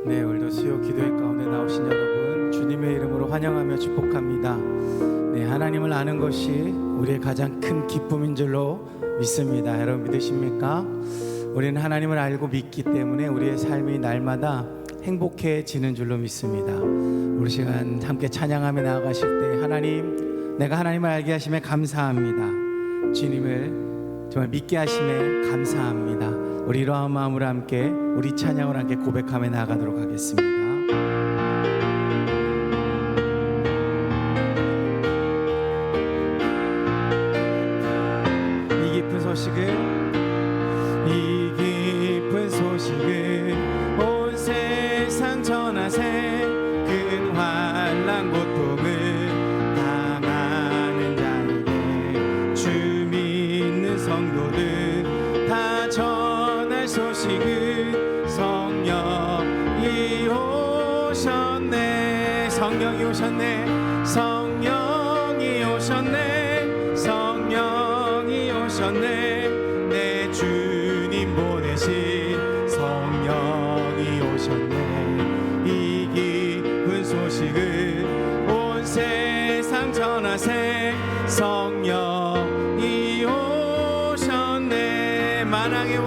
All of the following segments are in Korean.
네, 오늘도 수요 기도회 가운데 나오신 여러분 주님의 이름으로 환영하며 축복합니다. 네, 하나님을 아는 것이 우리의 가장 큰 기쁨인 줄로 믿습니다. 여러분 믿으십니까? 우리는 하나님을 알고 믿기 때문에 우리의 삶이 날마다 행복해지는 줄로 믿습니다. 우리 시간 함께 찬양하며 나아가실 때 하나님, 내가 하나님을 알게 하심에 감사합니다. 주님을 정말 믿게 하심에 감사합니다. 우리 이러한 마음으로 함께 우리 찬양을 함께 고백하며 나아가도록 하겠습니다. 이 깊은 소식을 온 세상 전하세. 큰 환난 고통을 당하는 자에게 주 믿는 성도들 다 전할 소식을 성령이 오셨네. 성령이 오셨네. 성령이 오셨네. 성령이 오셨네. 내 주님 보내신 성령이 오셨네. 이 기쁜 소식을 온 세상 전하세. 성령이 오셨네. 만왕의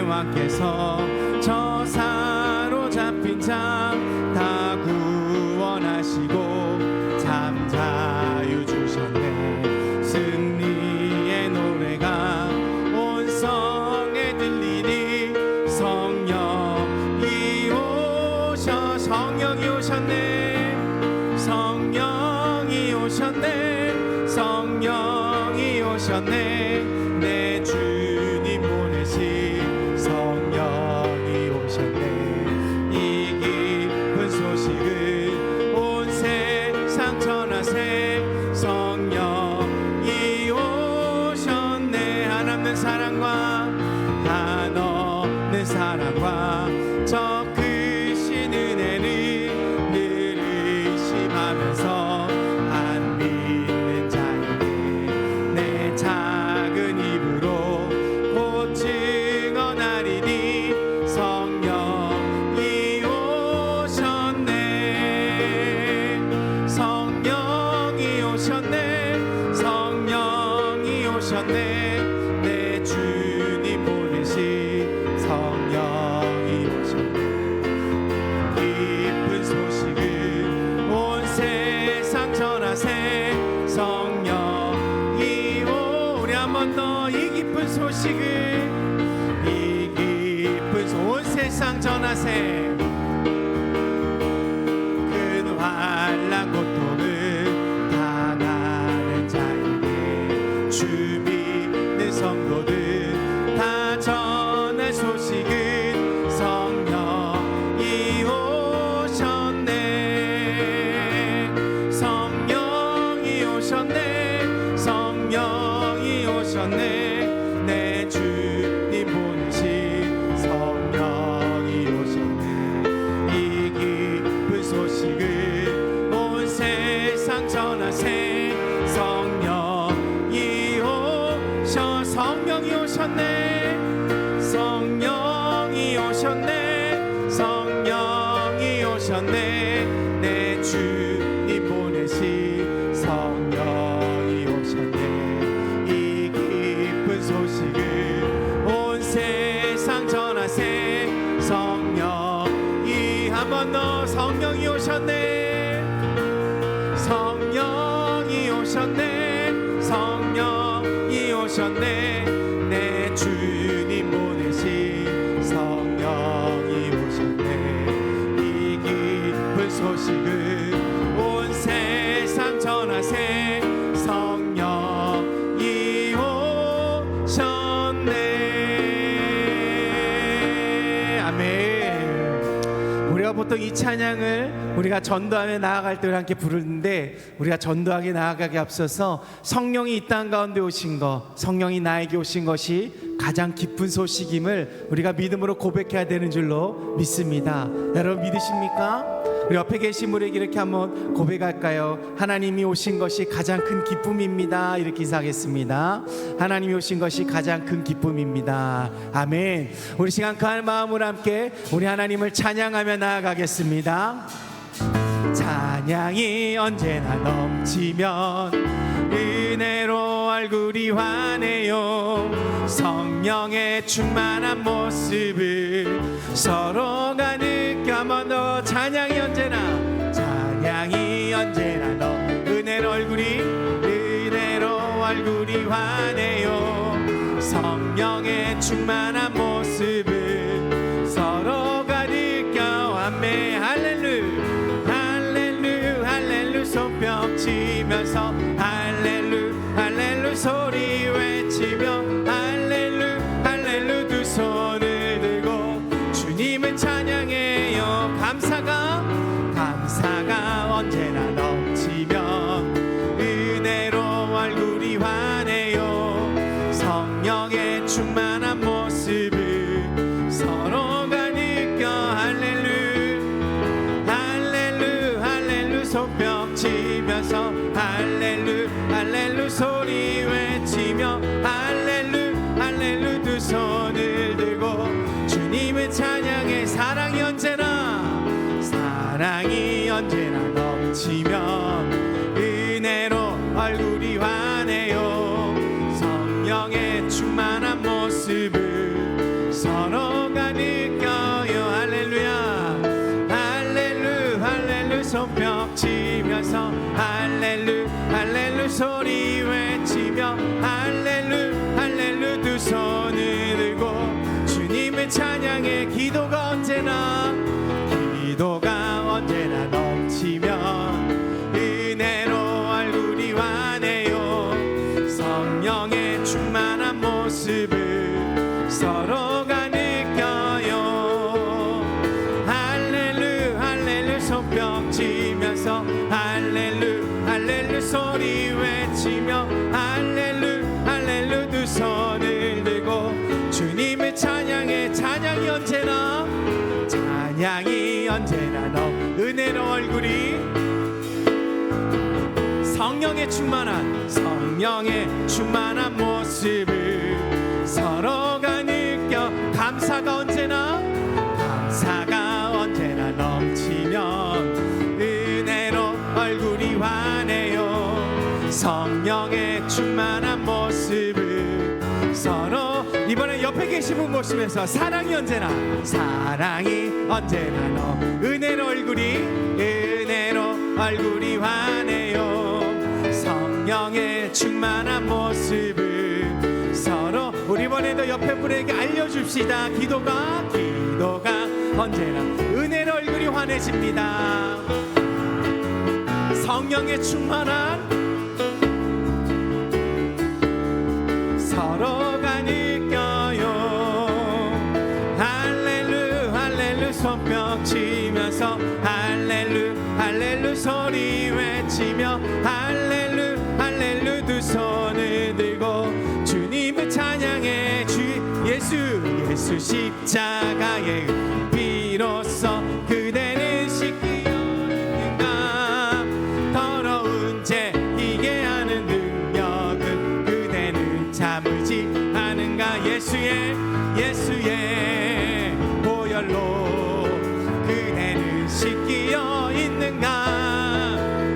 왕께서 저 사로잡힌 자 다 구원하시고 참 자유 주셨네. 승리의 노래가 온 성에 들리니 성령이 오셨네. 성령이 오셨네. 성령이 오셨네. 내 주님 보내신 성령이 오셨네. 이 기쁜 소식을 온 세상 전하세. 성령이 오셨네. 한없는 사랑과 저 크신 은혜를 늘 의심하면서 안 믿는 자에게 내 작은 입으로 곧 증언하리니 성령이 오셨네. 성령이 오셨네. 성령이 오셨네. 내 주님 보내신 성령이 오셨네. 기쁜 소식을 온 세상 전하세. 성령이 우리 한 번 더 이 기쁜 소식을 온 세상 전하세. 큰 환난 고통을 당하는 자에게 주 믿는 성도들 다 전할 소식을 성령이 오셨네. 성령이 오셨네. 성령이 오셨네. 내 주님 보내신 성령이 오셨네. 이 기쁜 소식을 온 세상 전하세. 성령이 오셨네. 성령이 오셨네. 성령이 오셨네. 내 주님 보내신 성령이 오셨네. 이 기쁜 소식을 온 세상 전하세. 성령이 한 번 더 성령이 오셨네. 성령이 오셨네. 성령이 오셨네. 내 주님 보내신 성령이 오셨네. 이 기쁜 소식을 온 세상 전하세. 성령이 오셨네. 아멘. 우리가 보통 이 찬양을 우리가 전도하며 나아갈 때 함께 부르는데, 우리가 전도하게 나아가기 앞서서 성령이 이 땅 가운데 오신 것, 성령이 나에게 오신 것이 가장 기쁜 소식임을 우리가 믿음으로 고백해야 되는 줄로 믿습니다. 여러분 믿으십니까? 우리 옆에 계신 분에게 이렇게 한번 고백할까요? 하나님이 오신 것이 가장 큰 기쁨입니다. 이렇게 인사하겠습니다. 하나님이 오신 것이 가장 큰 기쁨입니다. 아멘. 우리 시간 그 마음으로 함께 우리 하나님을 찬양하며 나아가겠습니다. 찬양이 언제나 넘치면 은혜로 얼굴이 환해요. 성령의 충만한 모습을 서로가 느껴. 한번 더 찬양이 언제나 너 은혜로 얼굴이 환해요. 성령의 충만한 모습을 서로가 느껴. 아멘. 할렐루 손뼉 치면서 할렐루 소리 외치며 할렐루 두 손을 들고 주님을 찬양해요. 감사가 언제나 넘치면 은혜로 얼굴이 환해요. 성령의 충만한 모습을 서로가 느껴. 할렐루 손뼉 치면서 할렐루 소리 외치며 할렐루 두 손을 들고 주님을 찬양해. 사랑이 언제나 넘치면 은혜로 얼굴이 환해요. 성령의 충만한 모습을 서로가 느껴요. 할렐루 손뼉 치면서 할렐루 소리 외치며 할렐루 두 손을 들고 주님을 찬양해. 기도가 언제나 넘치면 은혜로 얼굴이 환해요. 성령의 충만한 모습을 서로가 느껴요. 할렐루 손뼉 치면서 할렐루 소리 외치며 할렐루 두 손을 들고 주님을 찬양해. 찬양이 언제나 은혜로 얼굴이 성령의 충만한 모습을 서로가 느껴. 감사가 언제나 넘치면 은혜로 얼굴이 환해요. 성령의 충만한 모습을 서로. 이번에 옆에 계신 분 보시면서 사랑이 언제나 너 은혜로 얼굴이 환해요. 성령의 충만한 모습을 서로. 우리 이번에도 옆에 분에게 알려줍시다. 기도가 언제나 은혜로 얼굴이 환해집니다. 성령의 충만한 서로가 느껴요. 할렐루 손뼉 치면서 할렐루 소리 외치며 할렐루 두 손을 들고 주님을 찬양해. 예수 십자가의 비로소 그대는 씻기었는가. 더러운 죄 이게 하는 능력은 그대는 참을지 않은가. 예수의 보혈로 그대는 씻기어 있는가.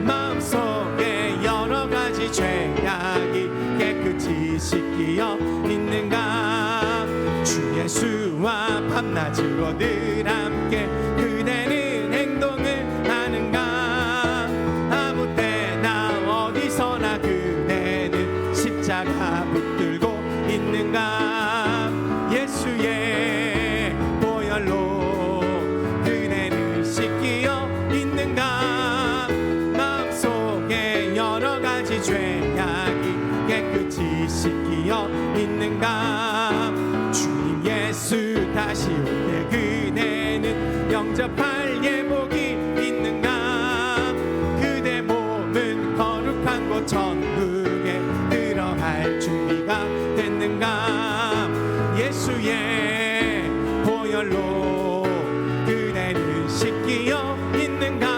마음속에 여러 가지 죄악이 깨끗이 씻기어 있는가. 주 예수와 밤낮으로 늘 함께 그대는 행동을 하는가. 아무 때나 어디서나 그대는 십자가 붙들고 있는가. 예수의 보혈로 그대는 씻기어 있는가. 마음속에 여러 가지 죄악이 깨끗이 씻기어 있는가. 주님 예수 다시 올 때 그대는 영접할 예복이 있는가. 그대 몸은 거룩한 곳 천국에 들어갈 준비가 됐는가. 예수의 보혈로 그대는 씻기어 있는가.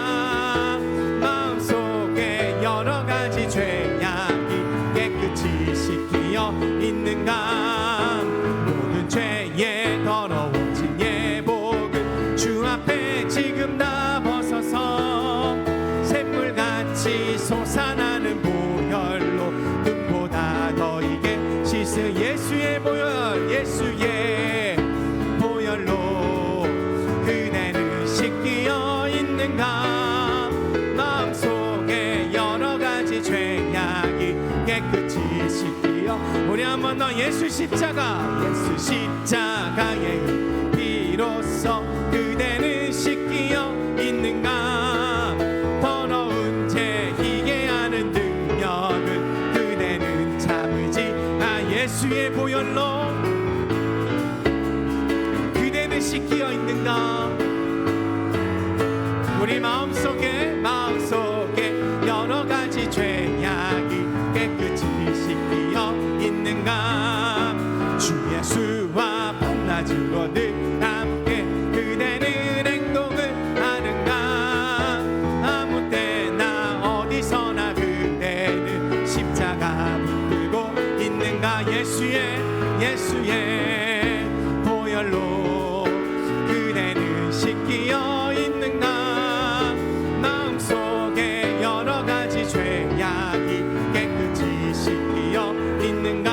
한번 더 예수 십자가의 비로소 그대는 씻기어 있는가. 더러운 죄 희게 하는 능력을 그대는 참으지. 예수의 보혈로 그대는 씻기어 있는가. 우리 마음속에 여러 가지 죄악이 깨끗이 씻기어 있는가. 주 예수와 밤낮으로 늘 함께 그대는 행동을 하는가. 아무 때나 어디서나 그대는 십자가 붙들고 있는가. 예수의 보혈로 그대는 씻기어 있는가. 마음속에 여러 가지 죄악이 깨끗이 씻기어 있는가.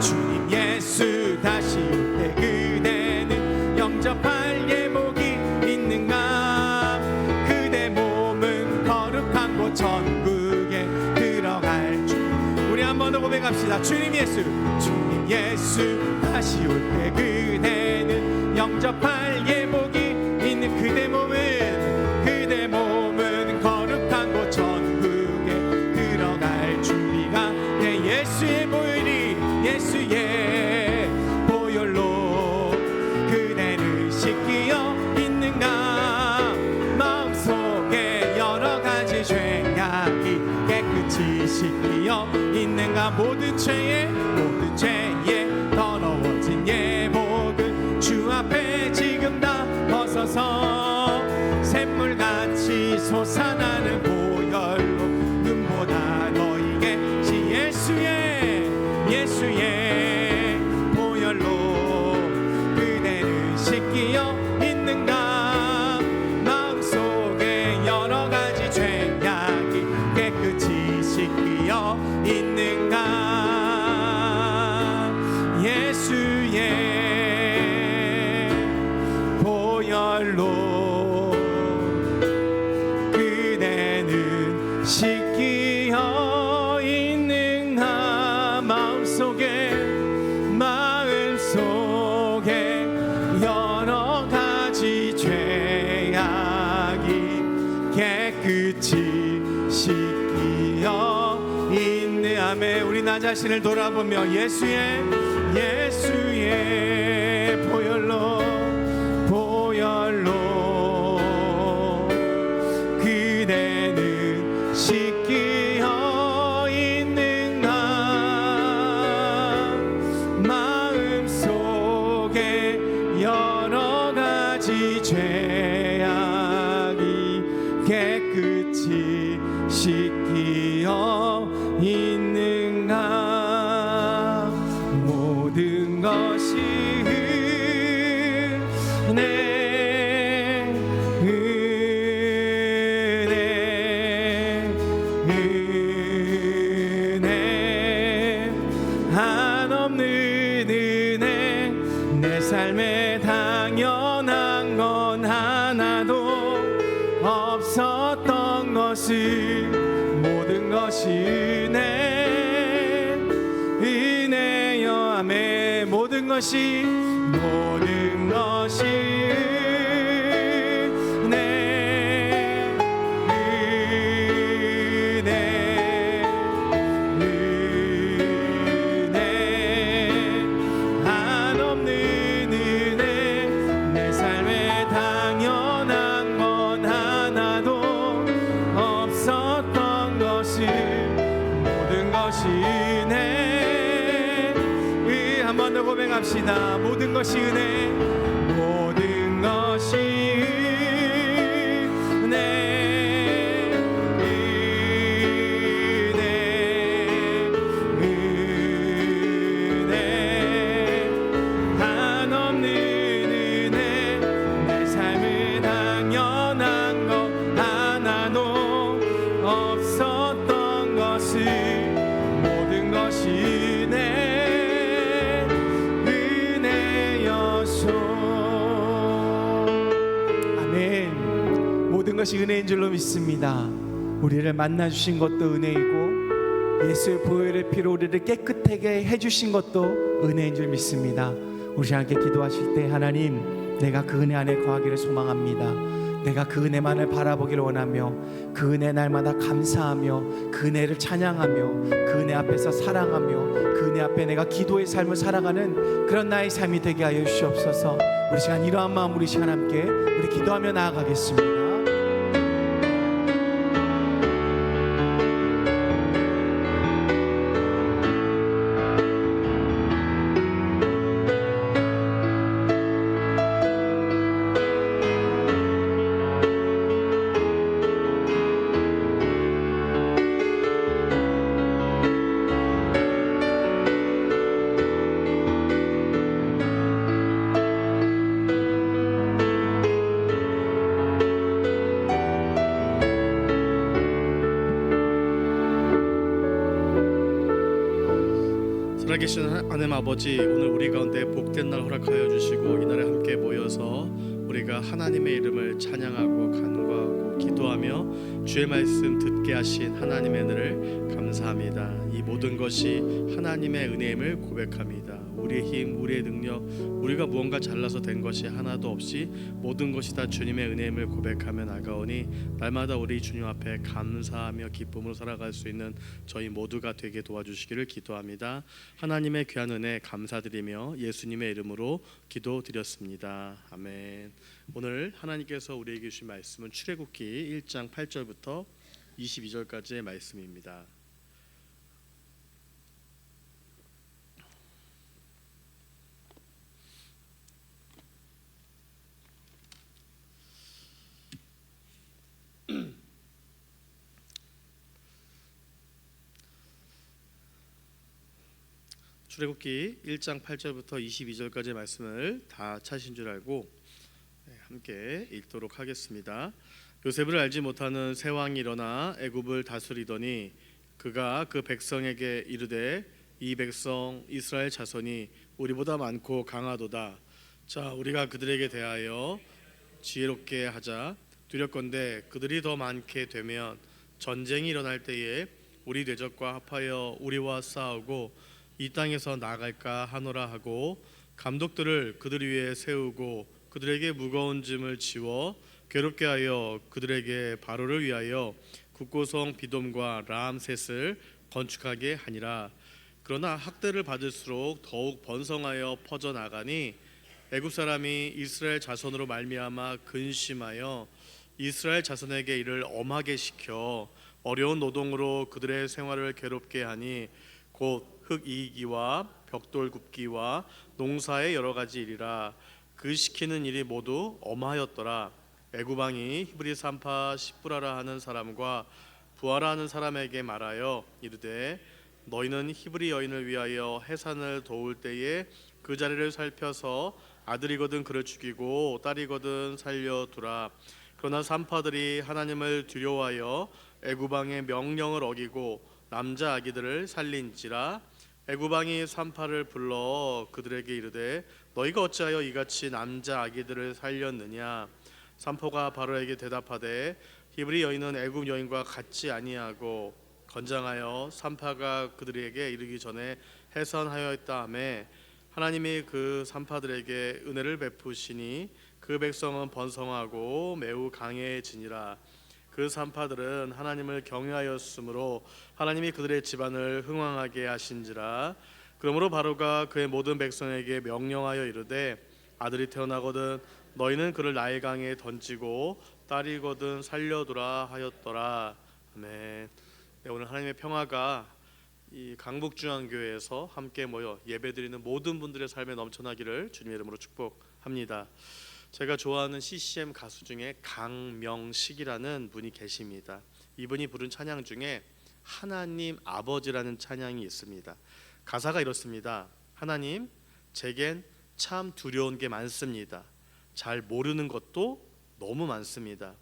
주님 예수 다시 올 때 그대는 영접할 예복이 있는가. 그대 몸은 거룩한 곳 천국에 들어갈 줄. 우리 한 번 더 고백합시다. 주님 예수 다시 올 때 그대는 영접할 예복이 있는. 그대 몸은 거룩한 곳 천국에 들어갈 준비가 돼. 예수의 보혈로 그대를 씻기어 있는가. 마음속에 여러 가지 죄악이 깨끗이 씻기어 있는가. 모든 죄에 더러워진 예복을 주 앞에 지금 다 벗어서 샘물같이 솟아나는 보혈로 눈보다 너에게 예수의 보혈로 그대를 씻기어 있는가. 마음속에 여러 가지 죄악이 깨끗이 씻기어 있는가. 예수의 보혈로 그대는 씻기어 있는가. 마음속에 여러 가지 죄악이 깨끗이 씻기어 있는. 아멘. 우리 나 자신을 돌아보며 예수의 보혈로 그대는 씻기어 있는가. 마음속에 여러 가지 죄악이 깨끗이 씻기어 있는가. 모든 것이 은혜 한없는 은혜. 내 삶에 당연한 건 하나도 없었던 것을 모든 것이 은혜여. 아멘. 모든 것이 한번 더 고백합시다. 모든 것이 은혜. 모든 것이 은혜. 한없는 은혜. 내 삶에 당연한 것 하나도 없었던 것을 모든 것이 모든 것이 은혜인 줄로 믿습니다. 우리를 만나주신 것도 은혜이고 예수의 보혈의 피로 우리를 깨끗하게 자녀들에게 해주신 것도 은혜인 줄 믿습니다. 우리 함께 기도하실 때 하나님, 내가 그 은혜 안에 거하기를 소망합니다. 내가 그 은혜만을 바라보기를 원하며 그 은혜 날마다 감사하며 그 은혜를 찬양하며 그 은혜 앞에서 사랑하며 그 은혜 앞에 내가 기도의 삶을 살아가는 그런 나의 삶이 되게 하여 주시옵소서. 우리 시간 이러한 마음 우리 시간 함께 우리 기도하며 나아가겠습니다. 살아계신 하나님 아버지, 오늘 우리 가운데 복된 날 허락하여 주시고 이날에 함께 모여서 우리가 하나님의 이름을 찬양하고 간구하고 기도하며 주의 말씀 듣게 하신 하나님의 은혜를 감사합니다. 이 모든 것이 하나님의 은혜임을 고백합니다. 우리의 힘, 우리의 능력, 우리가 무언가 잘나서 된 것이 하나도 없이 모든 것이 다 주님의 은혜임을 고백하며 나가오니 날마다 우리 주님 앞에 감사하며 기쁨으로 살아갈 수 있는 저희 모두가 되게 도와주시기를 기도합니다. 하나님의 귀한 은혜 감사드리며 예수님의 이름으로 기도드렸습니다. 아멘. 오늘 하나님께서 우리에게 주신 말씀은 출애굽기 1장 8절부터 22절까지의 말씀입니다. 출애굽기 1장 8절부터 22절까지의 말씀을 다 찾으신 줄 알고 함께 읽도록 하겠습니다. 요셉을 알지 못하는 새 왕이 일어나 애굽을 다스리더니 그가 그 백성에게 이르되 이 백성 이스라엘 자손이 우리보다 많고 강하도다. 자, 우리가 그들에게 대하여 지혜롭게 하자. 두렵건대 그들이 더 많게 되면 전쟁이 일어날 때에 우리 대적과 합하여 우리와 싸우고 이 땅에서 나갈까 하노라 하고 감독들을 그들 위에 세우고 그들에게 무거운 짐을 지워 괴롭게 하여 그들에게 바로를 위하여 국고성 비돔과 람셋을 건축하게 하니라. 그러나 학대를 받을수록 더욱 번성하여 퍼져나가니 애굽 사람이 이스라엘 자손으로 말미암아 근심하여 이스라엘 자손에게 이를 엄하게 시켜 어려운 노동으로 그들의 생활을 괴롭게 하니 곧 흙 이기와 벽돌 굽기와 농사의 여러 가지 일이라. 그 시키는 일이 모두 엄하였더라. 애굽 왕이 히브리 산파 시브라라 하는 사람과 부하라 하는 사람에게 말하여 이르되 너희는 히브리 여인을 위하여 해산을 도울 때에 그 자리를 살펴서 아들이거든 그를 죽이고 딸이거든 살려두라. 그러나 산파들이 하나님을 두려워하여 애굽 왕의 명령을 어기고 남자 아기들을 살린지라. 애굽 왕이 산파를 불러 그들에게 이르되 너희가 어찌하여 이같이 남자 아기들을 살렸느냐. 산파가 바로에게 대답하되 히브리 여인은 애굽 여인과 같지 아니하고 건장하여 산파가 그들에게 이르기 전에 해산하였다 하매 하나님이 그 산파들에게 은혜를 베푸시니 그 백성은 번성하고 매우 강해지니라. 그 산파들은 하나님을 경외하였으므로 하나님이 그들의 집안을 흥왕하게 하신지라. 그러므로 바로가 그의 모든 백성에게 명령하여 이르되 아들이 태어나거든 너희는 그를 나일강에 던지고 딸이거든 살려두라 하였더라. 아멘. 네, 오늘 하나님의 평화가 이 강북중앙교회에서 함께 모여 예배드리는 모든 분들의 삶에 넘쳐나기를 주님의 이름으로 축복합니다. 제가 좋아하는 CCM 가수 중에 강명식이라는 분이 계십니다. 이분이 부른 찬양 중에 하나님 아버지라는 찬양이 있습니다. 가사가 이렇습니다. 하나님, 제겐 참 두려운 게 많습니다. 잘 모르는 것도 너무 많습니다.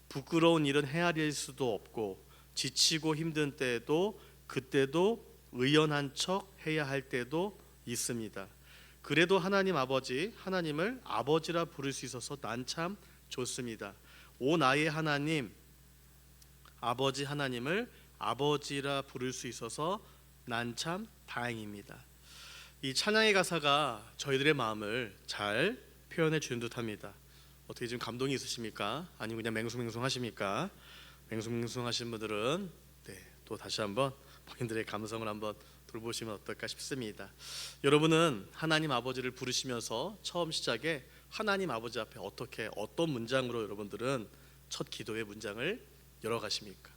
부끄러운 일은 헤아릴 수도 없고 지치고 힘든 때에도 그때도 의연한 척 해야 할 때도 있습니다. 그래도 하나님 아버지, 하나님을 아버지라 부를 수 있어서 난 참 좋습니다. 오 나의 하나님, 아버지 하나님을 아버지라 부를 수 있어서 난 참 다행입니다. 이 찬양의 가사가 저희들의 마음을 잘 표현해 주는 듯합니다. 어떻게 지금 감동이 있으십니까? 아니면 그냥 맹숭맹숭하십니까? 맹숭맹숭하신 분들은 또 다시 한번 본인들의 감성을 한번 돌보시면 어떨까 싶습니다. 여러분은 하나님 아버지를 부르시면서 처음 시작에 하나님 아버지 앞에 어떤 문장으로 여러분들은 첫 기도의 문장을 열어가십니까?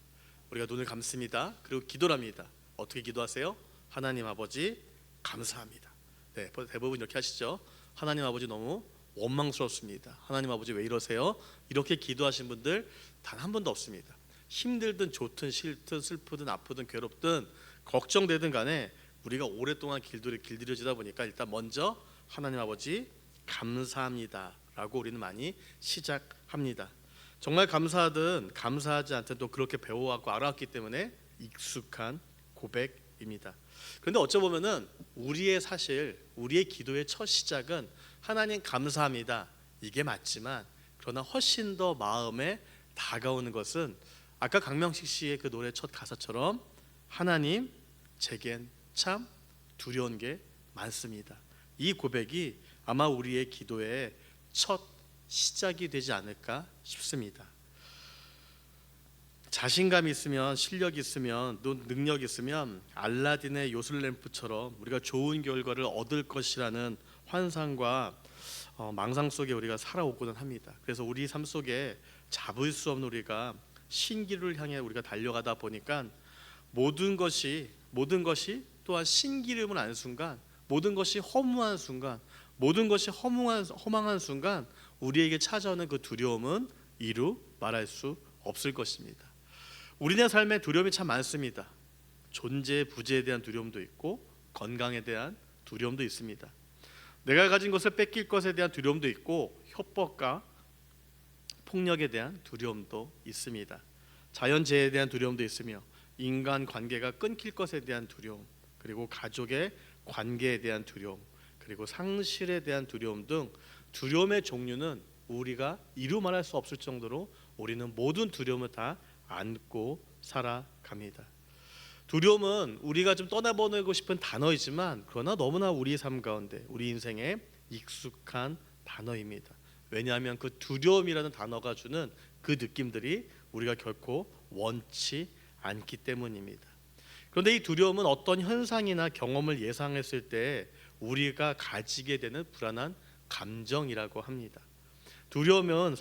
우리가 눈을 감습니다. 그리고 기도를 합니다. 어떻게 기도하세요? 하나님 아버지 감사합니다. 대부분 이렇게 하시죠. 하나님 아버지 너무 원망스럽습니다. 하나님 아버지 왜 이러세요? 이렇게 기도하신 분들 단 한 번도 없습니다. 힘들든 좋든 싫든 슬프든 아프든 괴롭든 걱정되든 간에 우리가 오랫동안 길들여지다 보니까 일단 먼저 하나님 아버지 감사합니다 라고 우리는 많이 시작합니다. 정말 감사하든 감사하지 않든 또 그렇게 배워왔고 알아왔기 때문에 익숙한 고백입니다. 그런데 어쩌보면은 우리의 기도의 첫 시작은 하나님 감사합니다 이게 맞지만, 그러나 훨씬 더 마음에 다가오는 것은 아까 강명식 씨의 그 노래 첫 가사처럼 하나님 제겐 참 두려운 게 많습니다. 이 고백이 아마 우리의 기도의 첫 시작이 되지 않을까 싶습니다. 자신감 있으면, 실력 있으면, 또 능력 있으면 알라딘의 요술램프처럼 우리가 좋은 결과를 얻을 것이라는 환상과 망상 속에 우리가 살아오고는 합니다. 그래서 우리 삶 속에 잡을 수 없는 우리가 신기루를 향해 우리가 달려가다 보니까 모든 것이 또한 신기름을 안 순간, 모든 것이 허무한 순간, 모든 것이 허망한 순간 우리에게 찾아오는 그 두려움은 이루 말할 수 없을 것입니다. 우리네 삶에 두려움이 참 많습니다. 존재 부재에 대한 두려움도 있고 건강에 대한 두려움도 있습니다. 내가 가진 것을 뺏길 것에 대한 두려움도 있고 협박과 폭력에 대한 두려움도 있습니다. 자연재해에 대한 두려움도 있으며 인간 관계가 끊길 것에 대한 두려움, 그리고 가족의 관계에 대한 두려움, 그리고 상실에 대한 두려움 등 두려움의 종류는 우리가 이루 말할 수 없을 정도로 우리는 모든 두려움을 다 안고 살아갑니다. 두려움은 우리가 좀 떠나보내고 싶은 단어이지만 그러나 너무나 우리 삶 가운데 우리 인생에 익숙한 단어입니다. 왜냐하면 그 두려움이라는 단어가 주는 그 느낌들이 우리가 결코 원치 않기 때문입니다. 그런데 이 두려움은 어떤 현상이나 경험을 예상했을 때 우리가 가지게 되는 불안한 감정이라고 합니다. 두려움은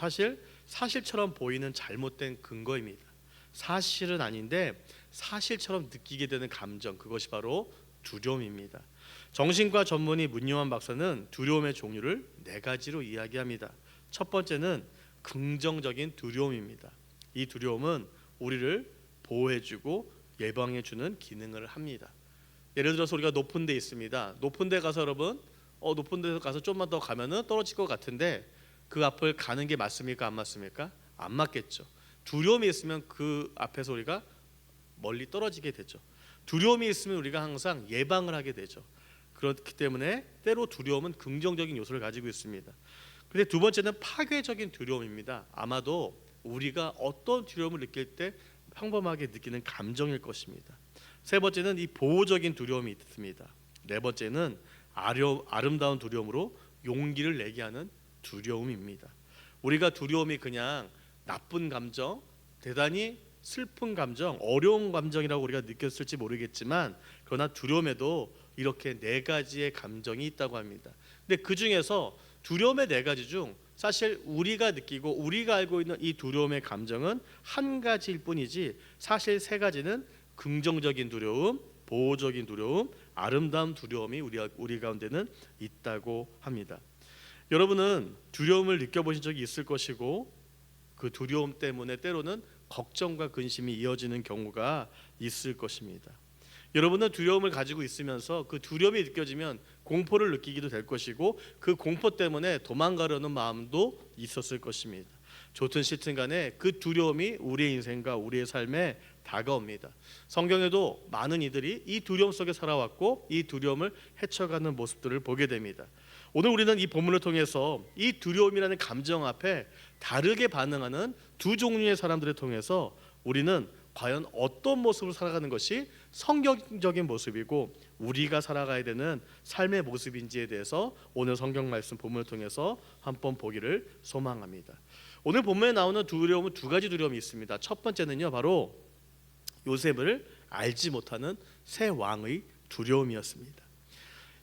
사실처럼 보이는 잘못된 근거입니다. 사실은 아닌데 사실처럼 느끼게 되는 감정, 그것이 바로 두려움입니다. 정신과 전문의 문요한 박사는 두려움의 종류를 4가지로 이야기합니다. 첫 번째는 긍정적인 두려움입니다. 이 두려움은 우리를 보호해주고 예방해주는 기능을 합니다. 예를 들어서 우리가 높은 데 있습니다. 높은 데 가서 여러분 높은 데 가서 좀만 더 가면은 떨어질 것 같은데 그 앞을 가는 게 맞습니까? 안 맞습니까? 안 맞겠죠. 두려움이 있으면 그 앞에서 우리가 멀리 떨어지게 되죠. 두려움이 있으면 우리가 항상 예방을 하게 되죠. 그렇기 때문에 때로 두려움은 긍정적인 요소를 가지고 있습니다. 그런데 두 번째는 파괴적인 두려움입니다. 아마도 우리가 어떤 두려움을 느낄 때 평범하게 느끼는 감정일 것입니다. 세 번째는 이 보호적인 두려움이 있습니다. 네 번째는 아름다운 두려움으로 용기를 내게 하는 두려움입니다. 우리가 두려움이 그냥 나쁜 감정, 대단히 슬픈 감정, 어려운 감정이라고 우리가 느꼈을지 모르겠지만 그러나 두려움에도 이렇게 4가지의 감정이 있다고 합니다. 근데 그 중에서 두려움의 4가지 중 사실 우리가 느끼고 우리가 알고 있는 이 두려움의 감정은 한 가지일 뿐이지 사실 3가지는 긍정적인 두려움, 보호적인 두려움, 아름다운 두려움이 우리 가운데는 있다고 합니다. 여러분은 두려움을 느껴보신 적이 있을 것이고 그 두려움 때문에 때로는 걱정과 근심이 이어지는 경우가 있을 것입니다. 여러분은 두려움을 가지고 있으면서 그 두려움이 느껴지면 공포를 느끼기도 될 것이고 그 공포 때문에 도망가려는 마음도 있었을 것입니다. 좋든 싫든 간에 그 두려움이 우리의 인생과 우리의 삶에 다가옵니다. 성경에도 많은 이들이 이 두려움 속에 살아왔고 이 두려움을 헤쳐가는 모습들을 보게 됩니다. 오늘 우리는 이 본문을 통해서 이 두려움이라는 감정 앞에 다르게 반응하는 2 종류의 사람들을 통해서 우리는 과연 어떤 모습을 살아가는 것이 성경적인 모습이고 우리가 살아가야 되는 삶의 모습인지에 대해서 오늘 성경 말씀 본문을 통해서 한번 보기를 소망합니다. 오늘 본문에 나오는 두려움은 두 가지 두려움이 있습니다. 첫 번째는요, 바로 요셉을 알지 못하는 새 왕의 두려움이었습니다.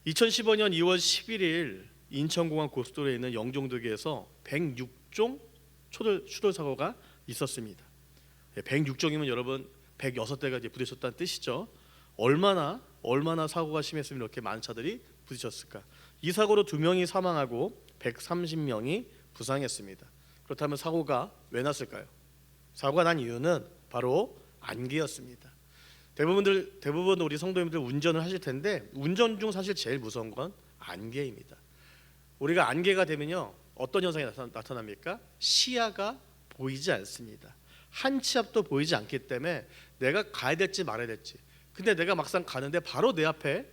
2015년 2월 11일 인천공항 고속도로에 있는 영종도교에서 106종 추돌 사고가 있었습니다. 106종이면 여러분 106대가 이제 부딪혔다는 뜻이죠. 얼마나 사고가 심했으면 이렇게 많은 차들이 부딪혔을까. 이 사고로 2명이 사망하고 130명이 부상했습니다. 그렇다면 사고가 왜 났을까요? 사고가 난 이유는 바로 안개였습니다. 대부분 우리 성도님들 운전을 하실 텐데 운전 중 사실 제일 무서운 건 안개입니다. 우리가 안개가 되면요, 어떤 현상이 나타납니까? 시야가 보이지 않습니다. 한 치 앞도 보이지 않기 때문에 내가 가야 될지 말아야 될지, 근데 내가 막상 가는데 바로 내 앞에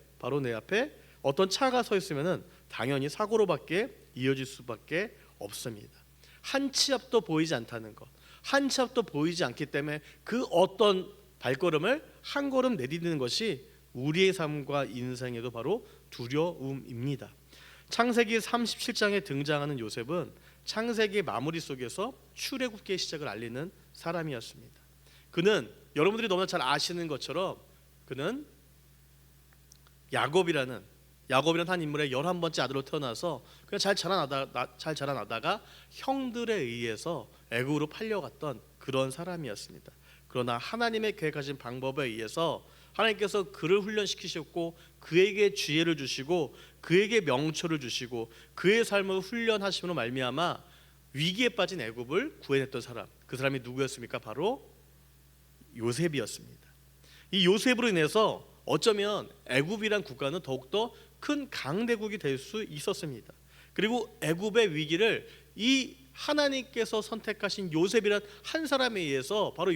어떤 차가 서 있으면은 당연히 사고로밖에 이어질 수밖에 없습니다. 한 치 앞도 보이지 않다는 것, 한 치 앞도 보이지 않기 때문에 그 어떤 발걸음을 한 걸음 내딛는 것이 우리의 삶과 인생에도 바로 두려움입니다. 창세기 37장에 등장하는 요셉은 창세기의 마무리 속에서 출애굽기의 시작을 알리는 사람이었습니다. 그는 여러분들이 너무나 잘 아시는 것처럼 그는 야곱이라는 한 인물의 11번째 아들로 태어나서 그냥 잘 자라나다가 형들에 의해서 애굽으로 팔려갔던 그런 사람이었습니다. 그러나 하나님의 계획하신 방법에 의해서 하나님께서 그를 훈련시키셨고 그에게 지혜를 주시고 그에게 명철을 주시고 그의 삶을 훈련하심으로 말미암아 위기에 빠진 애굽을 구해냈던 사람, 그 사람이 누구였습니까? 바로 요셉이었습니다. 이 요셉으로 인해서 어쩌면 애굽이란 국가는 더욱더 큰 강대국이 될 수 있었습니다. 그리고 애굽의 위기를 이 하나님께서 선택하신 요셉이란 한 사람에 의해서 바로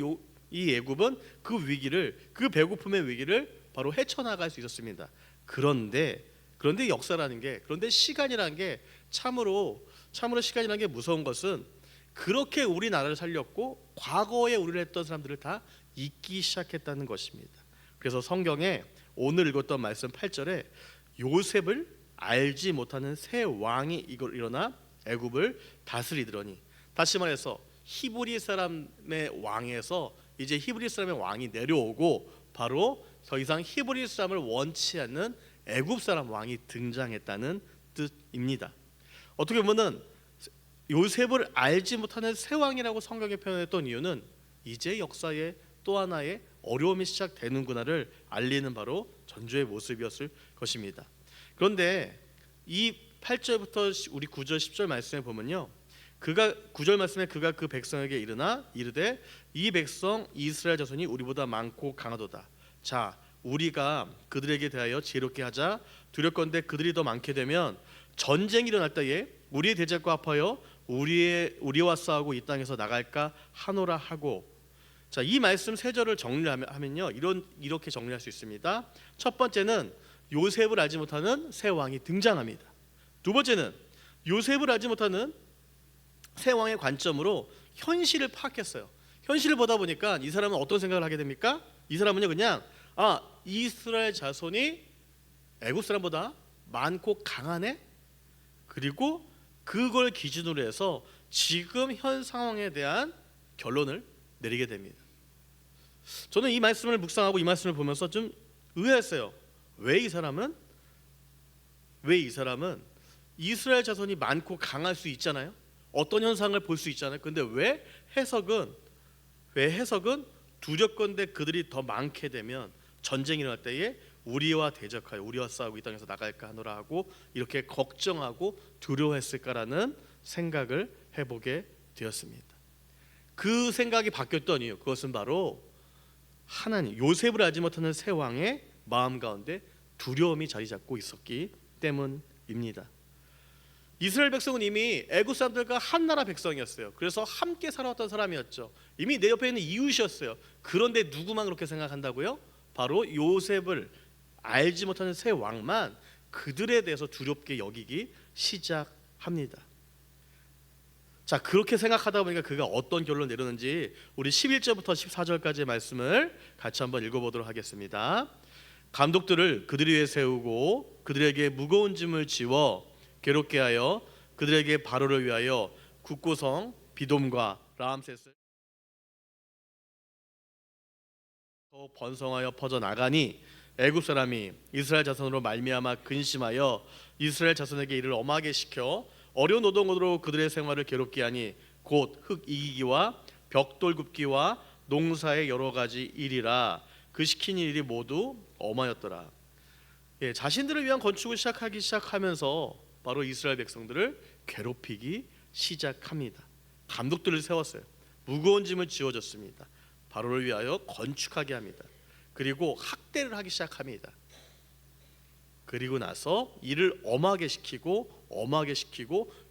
이 애굽은 그 위기를, 그 배고픔의 위기를 바로 헤쳐나갈 수 있었습니다. 그런데 역사라는 게, 그런데 시간이라는 게 참으로 시간이라는 게 무서운 것은 그렇게 우리나라를 살렸고 과거에 우리를 했던 사람들을 다 잊기 시작했다는 것입니다. 그래서 성경에 오늘 읽었던 말씀 8절에 요셉을 알지 못하는 새 왕이 일어나 애굽을 다스리더니, 다시 말해서 히브리 사람의 왕에서 이제 히브리 사람의 왕이 내려오고 바로 더 이상 히브리 사람을 원치 않는 애굽 사람 왕이 등장했다는 뜻입니다. 어떻게 보면은 요셉을 알지 못하는 새 왕이라고 성경에 표현했던 이유는 이제 역사의 또 하나의 어려움이 시작되는구나를 알리는 바로 전조의 모습이었을 것입니다. 그런데 이 8절부터 우리 9절 10절 말씀에 보면요, 그가 9절 말씀에 그가 그 백성에게 이르되 이 백성 이스라엘 자손이 우리보다 많고 강하도다. 자, 우리가 그들에게 대하여 지혜롭게 하자. 두렵건대 그들이 더 많게 되면 전쟁이 일어날 때에 우리의 대적과 합하여 우리와 싸우고 이 땅에서 나갈까 하노라 하고. 자, 이 말씀 세 절을 정리하면요, 이렇게 정리할 수 있습니다. 첫 번째는 요셉을 알지 못하는 새 왕이 등장합니다. 두 번째는 요셉을 알지 못하는 새 왕의 관점으로 현실을 파악했어요. 현실을 보다 보니까 이 사람은 어떤 생각을 하게 됩니까? 이 사람은요, 그냥 이스라엘 자손이 애굽 사람보다 많고 강하네. 그리고 그걸 기준으로 해서 지금 현 상황에 대한 결론을 내리게 됩니다. 저는 이 말씀을 묵상하고 이 말씀을 보면서 좀 의아했어요. 왜 이 사람은 이스라엘 자손이 많고 강할 수 있잖아요. 어떤 현상을 볼 수 있잖아요. 근데 왜 해석은 두렵건대 그들이 더 많게 되면 전쟁이 일어날 때에 우리와 대적하여 우리와 싸우고 이 땅에서 나갈까 하노라 하고 이렇게 걱정하고 두려워했을까라는 생각을 해보게 되었습니다. 그 생각이 바뀌었던 이유, 그것은 바로 하나님, 요셉을 알지 못하는 새 왕의 마음 가운데 두려움이 자리 잡고 있었기 때문입니다. 이스라엘 백성은 이미 애굽 사람들과 한 나라 백성이었어요. 그래서 함께 살아왔던 사람이었죠. 이미 내 옆에 있는 이웃이었어요. 그런데 누구만 그렇게 생각한다고요? 바로 요셉을 알지 못하는 새 왕만 그들에 대해서 두렵게 여기기 시작합니다. 자, 그렇게 생각하다 보니까 그가 어떤 결론을 내렸는지 우리 11절부터 14절까지의 말씀을 같이 한번 읽어보도록 하겠습니다. 감독들을 그들 위에 세우고 그들에게 무거운 짐을 지워 괴롭게 하여 그들에게 바로를 위하여 국고성 비돔과 라암셋을 더 번성하여 퍼져 나가니 애굽 사람이 이스라엘 자손으로 말미암아 근심하여 이스라엘 자손에게 이를 엄하게 시켜 어려운 노동으로 그들의 생활을 괴롭게 하니 곧 흙 이기기와 벽돌 굽기와 농사의 여러 가지 일이라 그 시킨 일이 모두 엄하였더라. 예, 자신들을 위한 건축을 시작하면서 바로 이스라엘 백성들을 괴롭히기 시작합니다. 감독들을 세웠어요. 무거운 짐을 지어줬습니다. 바로를 위하여 건축하게 합니다. 그리고 학대를 하기 시작합니다. 그리고 나서 이를 엄하게 시키고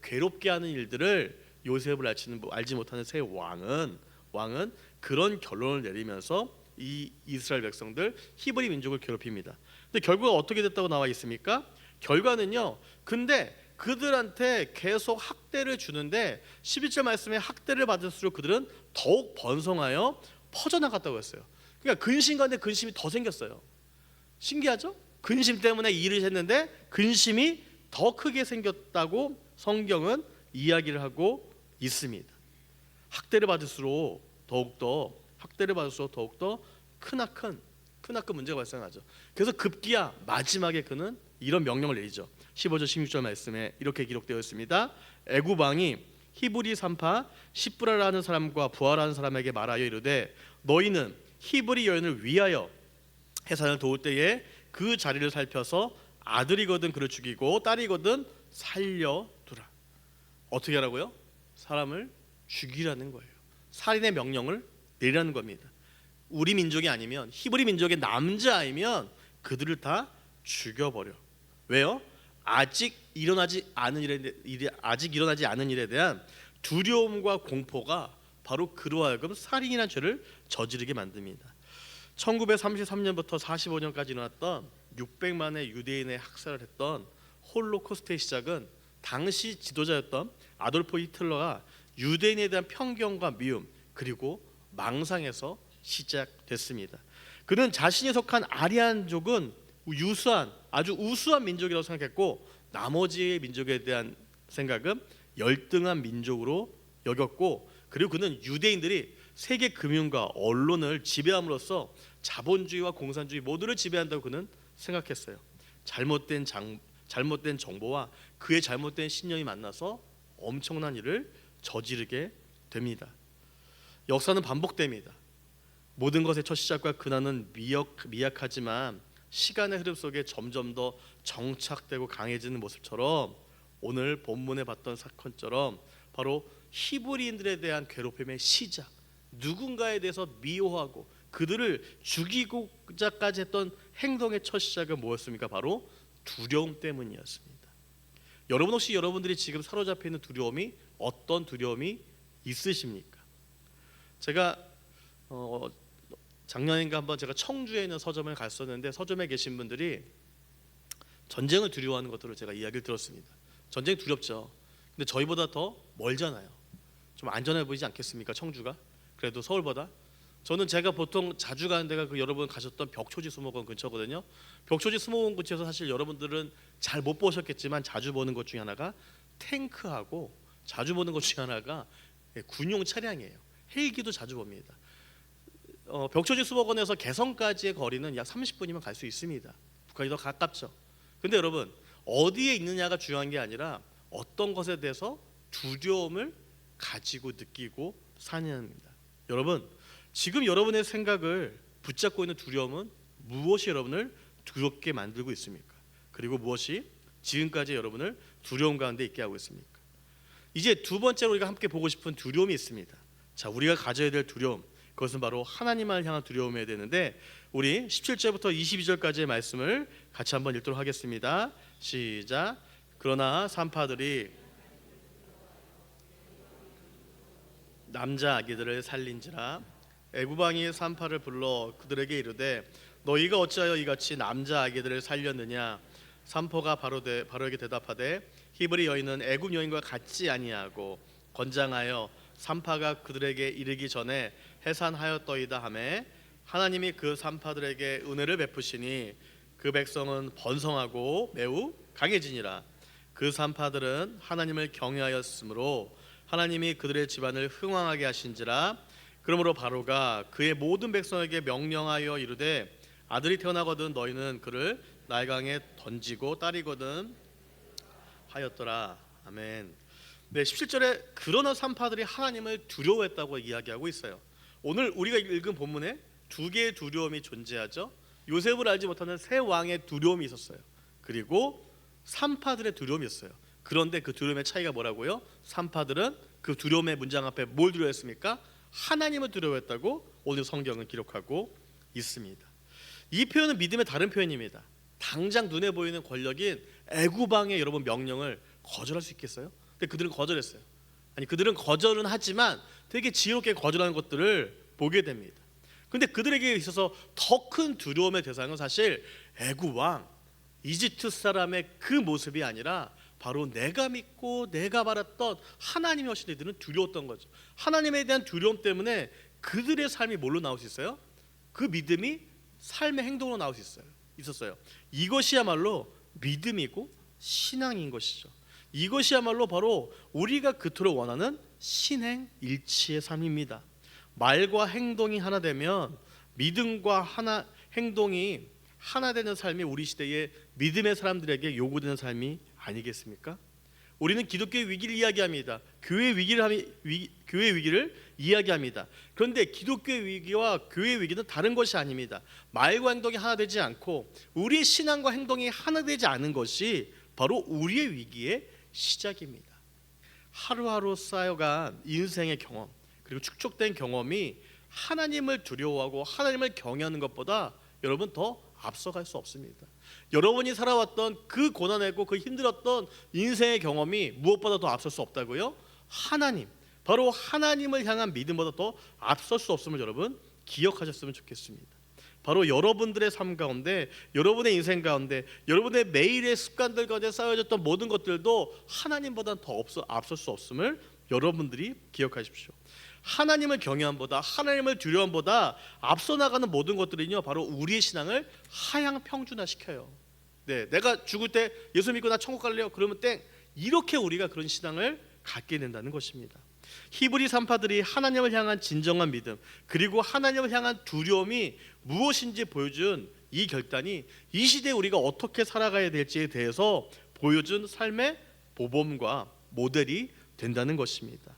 괴롭게 하는 일들을 요셉을 알지 못하는 새 왕은 그런 결론을 내리면서 이 이스라엘 백성들 히브리 민족을 괴롭힙니다. 근데 결과가 어떻게 됐다고 나와 있습니까? 결과는요. 근데 그들한테 계속 학대를 주는데 11절 말씀에 학대를 받을수록 그들은 더욱 번성하여 퍼져나갔다고 했어요. 그러니까 근심 가운데 근심이 더 생겼어요. 신기하죠? 근심 때문에 일을 했는데 근심이 더 크게 생겼다고 성경은 이야기를 하고 있습니다. 학대를 받을수록 더욱더 크나큰 문제가 발생하죠. 그래서 급기야 마지막에 그는 이런 명령을 내리죠. 15절 16절 말씀에 이렇게 기록되어 있습니다. 애굽 왕이 히브리 산파 시브라라는 사람과 부하라는 사람에게 말하여 이르되 너희는 히브리 여인을 위하여 해산을 도울 때에 그 자리를 살펴서 아들이거든 그를 죽이고 딸이거든 살려두라. 어떻게 하라고요? 사람을 죽이라는 거예요. 살인의 명령을 내리라는 겁니다. 우리 민족이 아니면 히브리 민족의 남자아이면 그들을 다 죽여버려. 왜요? 아직 일어나지 않은 일에 대한 두려움과 공포가 바로 그로 하여금 살인이라는 죄를 저지르게 만듭니다. 1933년부터 45년까지 일어났던 600만의 유대인의 학살을 했던 홀로코스트의 시작은 당시 지도자였던 아돌프 히틀러가 유대인에 대한 편견과 미움 그리고 망상에서 시작됐습니다. 그는 자신이 속한 아리안족은 아주 우수한 민족이라고 생각했고 나머지 민족에 대한 생각은 열등한 민족으로 여겼고 그리고 그는 유대인들이 세계 금융과 언론을 지배함으로써 자본주의와 공산주의 모두를 지배한다고 그는 생각했어요. 잘못된 정보와 그의 잘못된 신념이 만나서 엄청난 일을 저지르게 됩니다. 역사는 반복됩니다. 모든 것의 첫 시작과 근원은 미약하지만 시간의 흐름 속에 점점 더 정착되고 강해지는 모습처럼 오늘 본문에 봤던 사건처럼 바로 히브리인들에 대한 괴롭힘의 시작, 누군가에 대해서 미워하고 그들을 죽이고자까지 했던 행동의 첫 시작은 뭐였습니까? 바로 두려움 때문이었습니다. 여러분 혹시 여러분들이 지금 사로잡혀 있는 두려움이 어떤 두려움이 있으십니까? 제가 작년인가 한번 제가 청주에 있는 서점을 갔었는데 서점에 계신 분들이 전쟁을 두려워하는 것들을 제가 이야기를 들었습니다. 전쟁 두렵죠. 근데 저희보다 더 멀잖아요. 좀 안전해 보이지 않겠습니까? 청주가 그래도 서울보다. 저는 제가 보통 자주 가는 데가 그 여러분 가셨던 벽초지 수목원 근처거든요. 벽초지 수목원 근처에서 사실 여러분들은 잘 못 보셨겠지만 자주 보는 것 중에 하나가 탱크하고 자주 보는 것 중에 하나가 군용 차량이에요. 헬기도 자주 봅니다. 벽초지 수목원에서 개성까지의 거리는 약 30분이면 갈 수 있습니다. 북한이 더 가깝죠. 근데 여러분 어디에 있느냐가 중요한 게 아니라 어떤 것에 대해서 두려움을 가지고 느끼고 사느냐입니다. 여러분 지금 여러분의 생각을 붙잡고 있는 두려움은 무엇이 여러분을 두렵게 만들고 있습니까? 그리고 무엇이 지금까지 여러분을 두려움 가운데 있게 하고 있습니까? 이제 두 번째로 우리가 함께 보고 싶은 두려움이 있습니다. 자, 우리가 가져야 될 두려움, 그것은 바로 하나님을 향한 두려움이어야 되는데 우리 17절부터 22절까지의 말씀을 같이 한번 읽도록 하겠습니다. 시작. 그러나 산파들이 남자 아기들을 살린지라 애굽 왕이 산파를 불러 그들에게 이르되 너희가 어찌하여 이같이 남자 아기들을 살렸느냐. 산파가 바로에게 대답하되 히브리 여인은 애굽 여인과 같지 아니하고 권장하여 산파가 그들에게 이르기 전에 해산하였더이다 하매 하나님이 그 산파들에게 은혜를 베푸시니 그 백성은 번성하고 매우 강해지니라. 그 산파들은 하나님을 경외하였으므로 하나님이 그들의 집안을 흥왕하게 하신지라. 그러므로 바로가 그의 모든 백성에게 명령하여 이르되 아들이 태어나거든 너희는 그를 나일강에 던지고 따리거든 하였더라. 아멘. 네, 17절에 그러나 산파들이 하나님을 두려워했다고 이야기하고 있어요. 오늘 우리가 읽은 본문에 두 개의 두려움이 존재하죠. 요셉을 알지 못하는 세 왕의 두려움이 있었어요. 그리고 산파들의 두려움이 있었어요. 그런데 그 두려움의 차이가 뭐라고요? 산파들은 그 두려움의 문장 앞에 뭘 두려워했습니까? 하나님을 두려워했다고 오늘 성경은 기록하고 있습니다. 이 표현은 믿음의 다른 표현입니다. 당장 눈에 보이는 권력인 애굽왕의 여러분 명령을 거절할 수 있겠어요? 근데 그들은 거절했어요. 아니, 그들은 거절은 하지만 되게 지혜롭게 거절하는 것들을 보게 됩니다. 근데 그들에게 있어서 더 큰 두려움의 대상은 사실 애굽왕, 이집트 사람의 그 모습이 아니라 바로 내가 믿고 내가 바랐던 하나님이 훨씬 이들은 두려웠던 거죠. 하나님에 대한 두려움 때문에 그들의 삶이 뭘로 나올 수 있어요? 그 믿음이 삶의 행동으로 나올 수 있었어요. 이것이야말로 믿음이고 신앙인 것이죠. 이것이야말로 바로 우리가 그토록 원하는 신행 일치의 삶입니다. 말과 행동이 하나 되면 믿음과 행동이 하나 되는 삶이 우리 시대의 믿음의 사람들에게 요구되는 삶이 아니겠습니까? 우리는 기독교의 위기를 이야기합니다. 교회의 위기를 이야기합니다. 그런데 기독교의 위기와 교회의 위기는 다른 것이 아닙니다. 말과 행동이 하나 되지 않고 우리의 신앙과 행동이 하나 되지 않은 것이 바로 우리의 위기의 시작입니다. 하루하루 쌓여간 인생의 경험 그리고 축적된 경험이 하나님을 두려워하고 하나님을 경외하는 것보다 여러분 더 앞서갈 수 없습니다. 여러분이 살아왔던 그 고난했고 그 힘들었던 인생의 경험이 무엇보다 더 앞설 수 없다고요? 하나님, 바로 하나님을 향한 믿음보다 더 앞설 수 없음을 여러분 기억하셨으면 좋겠습니다. 바로 여러분들의 삶 가운데, 여러분의 인생 가운데, 여러분의 매일의 습관들 가운데 쌓여졌던 모든 것들도 하나님보다 더 앞설 수 없음을 여러분들이 기억하십시오. 하나님을 경외함보다, 하나님을 두려움보다 앞서 나가는 모든 것들은요 바로 우리의 신앙을 하향 평준화시켜요. 네, 내가 죽을 때 예수 믿고 나 천국 갈래요? 그러면 땡. 이렇게 우리가 그런 신앙을 갖게 된다는 것입니다. 히브리 산파들이 하나님을 향한 진정한 믿음 그리고 하나님을 향한 두려움이 무엇인지 보여준 이 결단이 이 시대에 우리가 어떻게 살아가야 될지에 대해서 보여준 삶의 모범과 모델이 된다는 것입니다.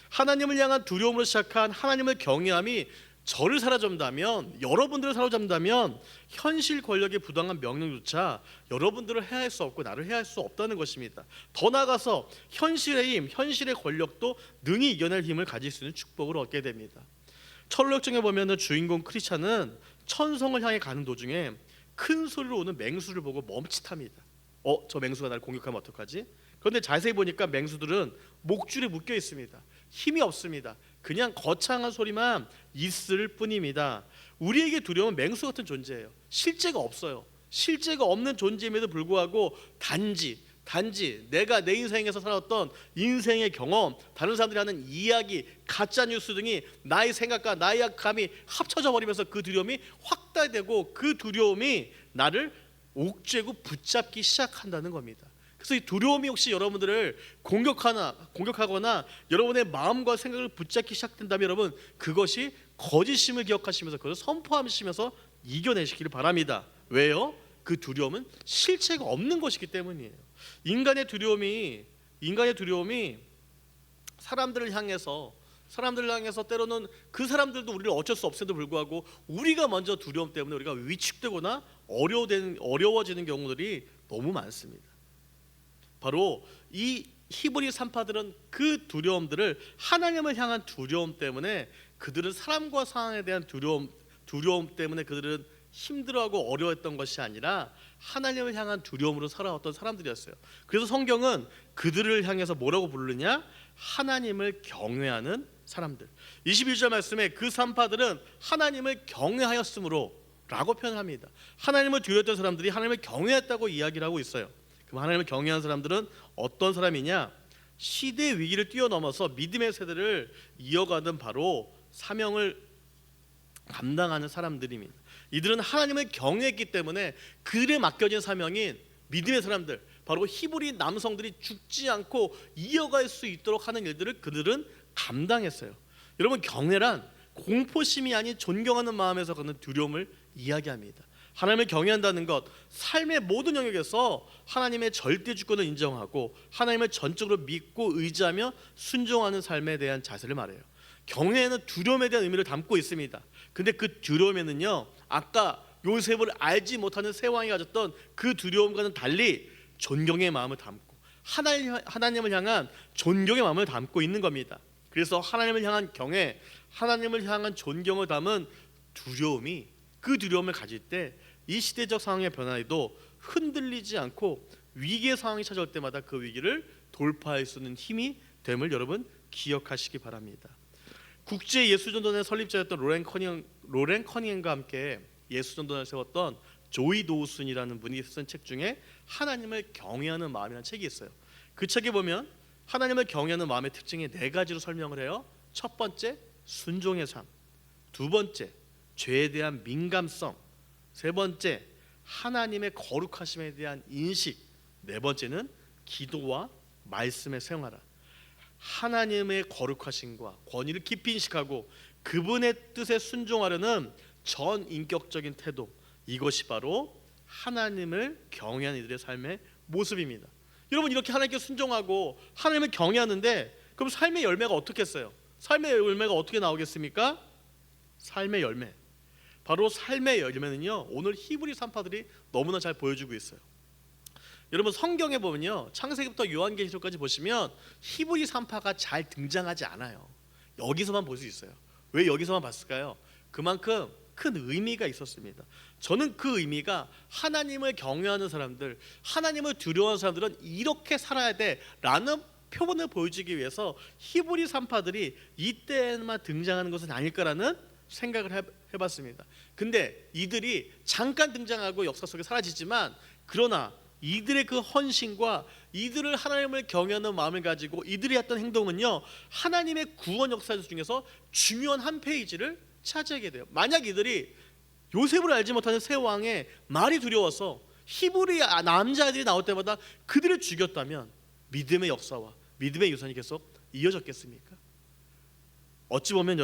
하나님을 향한 두려움으로 시작한 하나님을 경외함이 저를 사로잡는다면, 여러분들을 사로잡는다면 현실 권력의 부당한 명령조차 여러분들을 해할 수 없고 나를 해할 수 없다는 것입니다. 더 나아가서 현실의 힘, 현실의 권력도 능히 이겨낼 힘을 가질 수 있는 축복을 얻게 됩니다. 철로역정에 보면 주인공 크리스찬은 천성을 향해 가는 도중에 큰 소리로 오는 맹수를 보고 멈칫합니다. 저 맹수가 나를 공격하면 어떡하지? 그런데 자세히 보니까 맹수들은 목줄에 묶여 있습니다. 힘이 없습니다. 그냥 거창한 소리만 있을 뿐입니다. 우리에게 두려움은 맹수 같은 존재예요. 실제가 없어요. 실제가 없는 존재임에도 불구하고 단지 내가 내 인생에서 살았던 인생의 경험, 다른 사람들이 하는 이야기, 가짜 뉴스 등이 나의 생각과 나의 감이 합쳐져 버리면서 그 두려움이 확대되고 그 두려움이 나를 옥죄고 붙잡기 시작한다는 겁니다. 그래서 이 두려움이 혹시 여러분들을 공격하거나 여러분의 마음과 생각을 붙잡기 시작된다면 여러분 그것이 거짓임을 기억하시면서 그것을 선포하시면서 이겨내시기를 바랍니다. 왜요? 그 두려움은 실체가 없는 것이기 때문이에요. 인간의 두려움이 사람들을 향해서 때로는 그 사람들도 우리를 어쩔 수 없음에도 불구하고 우리가 먼저 두려움 때문에 우리가 위축되거나 어려워지는 경우들이 너무 많습니다. 바로 이 히브리 산파들은 그 두려움들을 하나님을 향한 두려움 때문에 그들은 사람과 상황에 대한 두려움 때문에 그들은 힘들어하고 어려웠던 것이 아니라 하나님을 향한 두려움으로 살아왔던 사람들이었어요. 그래서 성경은 그들을 향해서 뭐라고 부르느냐? 하나님을 경외하는 사람들. 21절 말씀에 그 산파들은 하나님을 경외하였으므로 라고 표현합니다. 하나님을 두려웠던 사람들이 하나님을 경외했다고 이야기를 하고 있어요. 그럼 하나님을 경외하는 사람들은 어떤 사람이냐? 시대의 위기를 뛰어넘어서 믿음의 세대를 이어가는 바로 사명을 감당하는 사람들입니다. 이들은 하나님을 경외했기 때문에 그들에 맡겨진 사명인 믿음의 사람들, 바로 히브리 남성들이 죽지 않고 이어갈 수 있도록 하는 일들을 그들은 감당했어요. 여러분, 경외란 공포심이 아닌 존경하는 마음에서 갖는 두려움을 이야기합니다. 하나님을 경외한다는 것, 삶의 모든 영역에서 하나님의 절대 주권을 인정하고 하나님을 전적으로 믿고 의지하며 순종하는 삶에 대한 자세를 말해요. 경외에는 두려움에 대한 의미를 담고 있습니다. 근데 그 두려움에는요, 아까 요셉을 알지 못하는 새 왕이 가졌던 그 두려움과는 달리 존경의 마음을 담고 하나님을 향한 존경의 마음을 담고 있는 겁니다. 그래서 하나님을 향한 경외, 하나님을 향한 존경을 담은 두려움이, 그 두려움을 가질 때 이 시대적 상황의 변화에도 흔들리지 않고 위기의 상황이 찾아올 때마다 그 위기를 돌파할 수 있는 힘이 됨을 여러분 기억하시기 바랍니다. 국제 예수전도단의 설립자였던 로렌 커닝ham과 함께 예수전도단을 세웠던 조이 도우슨이라는 분이 쓴 책 중에 하나님을 경외하는 마음이라는 책이 있어요. 그 책에 보면 하나님을 경외하는 마음의 특징이 4가지로 설명을 해요. 첫 번째, 순종의 삶. 두 번째, 죄에 대한 민감성. 세 번째, 하나님의 거룩하심에 대한 인식. 네 번째는 기도와 말씀의 생활화. 하나님의 거룩하심과 권위를 깊이 인식하고 그분의 뜻에 순종하려는 전 인격적인 태도, 이것이 바로 하나님을 경외하는 이들의 삶의 모습입니다. 여러분, 이렇게 하나님께 순종하고 하나님을 경외하는데 그럼 삶의 열매가 어떻겠어요? 삶의 열매가 어떻게 나오겠습니까? 삶의 열매, 바로 삶의 열매는요, 오늘 히브리 산파들이 너무나 잘 보여주고 있어요. 여러분, 성경에 보면요, 창세기부터 요한계시록까지 보시면 히브리 산파가 잘 등장하지 않아요. 여기서만 볼 수 있어요. 왜 여기서만 봤을까요? 그만큼 큰 의미가 있었습니다. 저는 그 의미가 하나님을 경외하는 사람들, 하나님을 두려워하는 사람들은 이렇게 살아야 돼라는 표본을 보여주기 위해서 히브리 산파들이 이때만 등장하는 것은 아닐까라는 생각을 해봤습니다. 근데 이들이 잠깐 등장하고 역사 속에 사라지지만, 그러나 이들의 그 헌신과 이들을 하나님을 경외하는 마음을 가지고 이들이 했던 행동은요, 하나님의 구원 역사 중에서 중요한 한 페이지를 차지하게 돼요. 만약 이들이 요셉을 알지 못하는 새 왕의 말이 두려워서 히브리 남자들이 나올 때마다 그들을 죽였다면 믿음의 역사와 믿음의 유산이 계속 이어졌겠습니까? 어찌 보면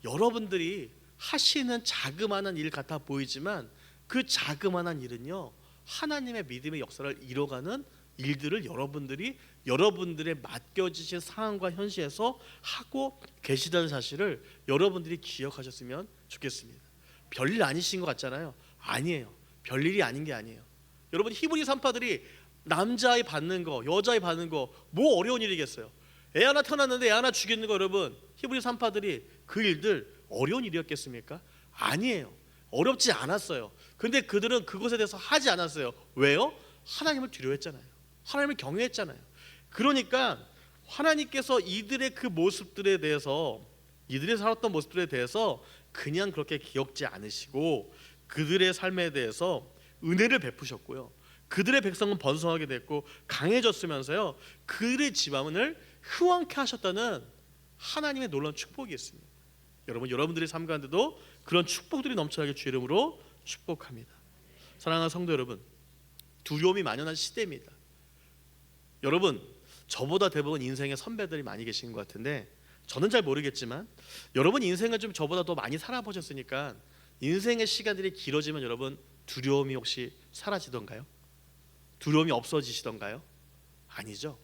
여러분들이 하시는 자그마한 일 같아 보이지만 그 자그마한 일은요, 하나님의 믿음의 역사를 이뤄가는 일들을 여러분들의 맡겨지신 상황과 현실에서 하고 계시다는 사실을 여러분들이 기억하셨으면 좋겠습니다. 별일 아니신 것 같잖아요. 아니에요. 별일이 아닌 게 아니에요. 여러분, 히브리 산파들이 남자아이 받는 거, 여자아이 받는 거 뭐 어려운 일이겠어요? 애 하나 태어났는데 애 하나 죽이는 거, 여러분, 히브리 산파들이 그 일들 어려운 일이었겠습니까? 아니에요. 어렵지 않았어요. 근데 그들은 그것에 대해서 하지 않았어요. 왜요? 하나님을 두려워했잖아요. 하나님을 경외했잖아요. 그러니까 하나님께서 이들의 그 모습들에 대해서, 이들이 살았던 모습들에 대해서 그냥 그렇게 기억지 않으시고 그들의 삶에 대해서 은혜를 베푸셨고요, 그들의 백성은 번성하게 됐고 강해졌으면서요, 그들의 지방을 흥왕케 하셨다는 하나님의 놀라운 축복이 있습니다. 여러분들의 삶 가운데도 그런 축복들이 넘쳐나게 주 이름으로 축복합니다. 사랑하는 성도 여러분, 두려움이 만연한 시대입니다. 여러분, 저보다 대부분 인생의 선배들이 많이 계신 것 같은데, 저는 잘 모르겠지만 여러분 인생을 좀 저보다 더 많이 살아보셨으니까 인생의 시간들이 길어지면 여러분 두려움이 혹시 사라지던가요? 두려움이 없어지시던가요? 아니죠.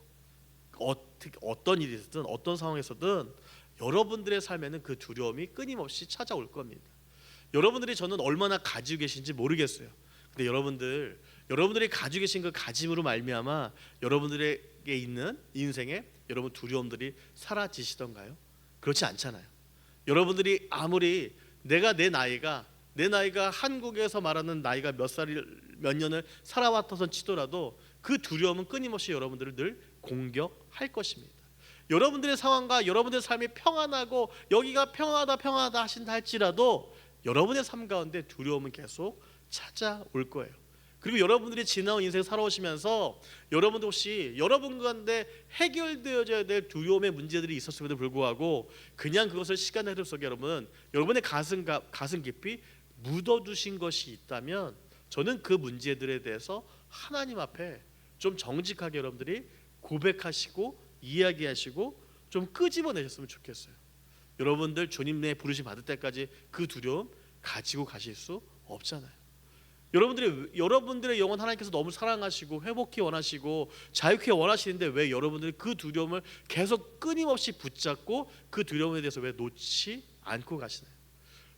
어떤 일이든 어떤 상황에서든 여러분들의 삶에는 그 두려움이 끊임없이 찾아올 겁니다. 여러분들이 저는 얼마나 가지고 계신지 모르겠어요. 근데 여러분들이 가지고 계신 그 가짐으로 말미암아 여러분들에게 있는 인생에 여러분 두려움들이 사라지시던가요? 그렇지 않잖아요. 여러분들이 아무리 내 나이가 한국에서 말하는 나이가 몇 년을 살아왔던 치더라도 그 두려움은 끊임없이 여러분들을 늘 공격할 것입니다. 여러분들의 상황과 여러분들의 삶이 평안하고 여기가 평안하다 하신다 할지라도 여러분의 삶 가운데 두려움은 계속 찾아올 거예요. 그리고 여러분들이 지나온 인생 살아오시면서 여러분도 혹시 여러분 가운데 해결되어져야 될 두려움의 문제들이 있었음에도 불구하고 그냥 그것을 시간의 흐름 속에 여러분의 가슴 깊이 묻어두신 것이 있다면 저는 그 문제들에 대해서 하나님 앞에 좀 정직하게 여러분들이 고백하시고 이야기하시고 좀 끄집어내셨으면 좋겠어요. 여러분들 주님의 부르심 받을 때까지 그 두려움 가지고 가실 수 없잖아요. 여러분들의 영혼 하나님께서 너무 사랑하시고 회복히 원하시고 자유케 원하시는데 왜 여러분들이 그 두려움을 계속 끊임없이 붙잡고 그 두려움에 대해서 왜 놓지 않고 가시나요?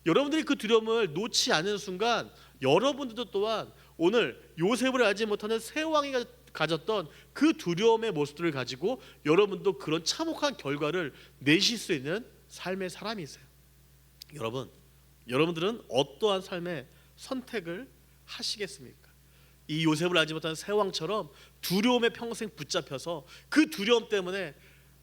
여러분들이 그 두려움을 놓지 않는 순간 여러분들도 또한 오늘 요셉을 알지 못하는 새 왕이 가졌던 그 두려움의 모습들을 가지고 여러분도 그런 참혹한 결과를 내실 수 있는 삶의 사람이세요. 여러분들은 어떠한 삶의 선택을 하시겠습니까? 이 요셉을 알지 못하는 새 왕처럼 두려움에 평생 붙잡혀서 그 두려움 때문에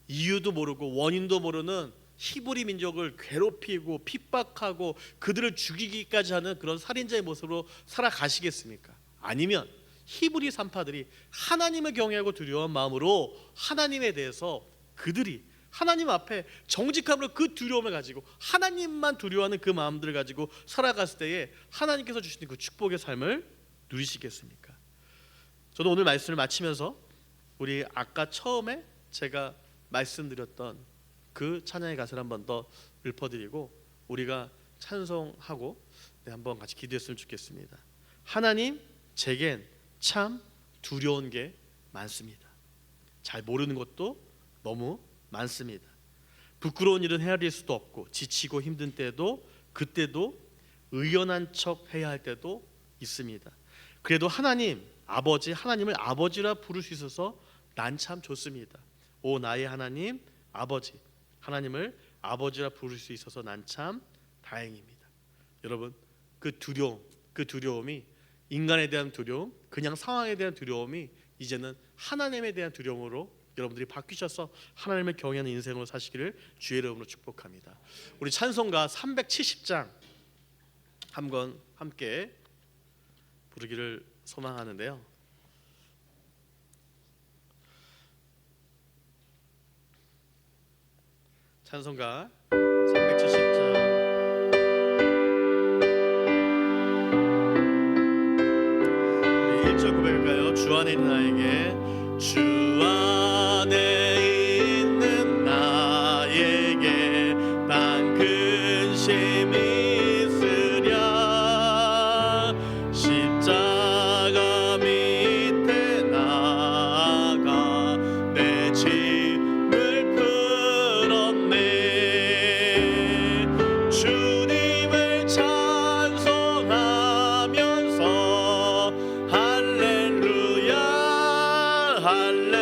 이유도 모르고 원인도 모르는 히브리 민족을 괴롭히고 핍박하고 그들을 죽이기까지 하는 그런 살인자의 모습으로 살아가시겠습니까? 아니면 히브리 산파들이 하나님을 경외하고 두려운 마음으로 하나님에 대해서 그들이 하나님 앞에 정직함으로 그 두려움을 가지고 하나님만 두려워하는 그 마음들을 가지고 살아갔을 때에 하나님께서 주시는 그 축복의 삶을 누리시겠습니까? 저도 오늘 말씀을 마치면서 우리 아까 처음에 제가 말씀드렸던 그 찬양의 가사를 한번 더 읊어드리고 우리가 찬송하고 한번 같이 기도했으면 좋겠습니다. 하나님, 제겐 참 두려운 게 많습니다. 잘 모르는 것도 너무 많습니다. 부끄러운 일은 헤아릴 수도 없고 지치고 힘든 때도 그때도 의연한 척 해야 할 때도 있습니다. 그래도 하나님을 아버지라 부를 수 있어서 난 참 좋습니다. 오 나의 하나님 아버지, 하나님을 아버지라 부를 수 있어서 난 참 다행입니다. 여러분 그 두려움이 인간에 대한 두려움, 그냥 상황에 대한 두려움이 이제는 하나님에 대한 두려움으로 여러분들이 바뀌셔서 하나님을 경외하는 인생으로 사시기를 주의 이름으로 축복합니다. 우리 찬송가 370장 한번 함께 부르기를 소망하는데요. 찬송가 370장 우리 1절 고백할까요? 주 안에 있는 나에게 주 안에 있는 나에게 난 근심이 있으랴 십자가 밑에 나아가 내 짐을 풀었네 주님을 찬송하면서 할렐루야 할렐루야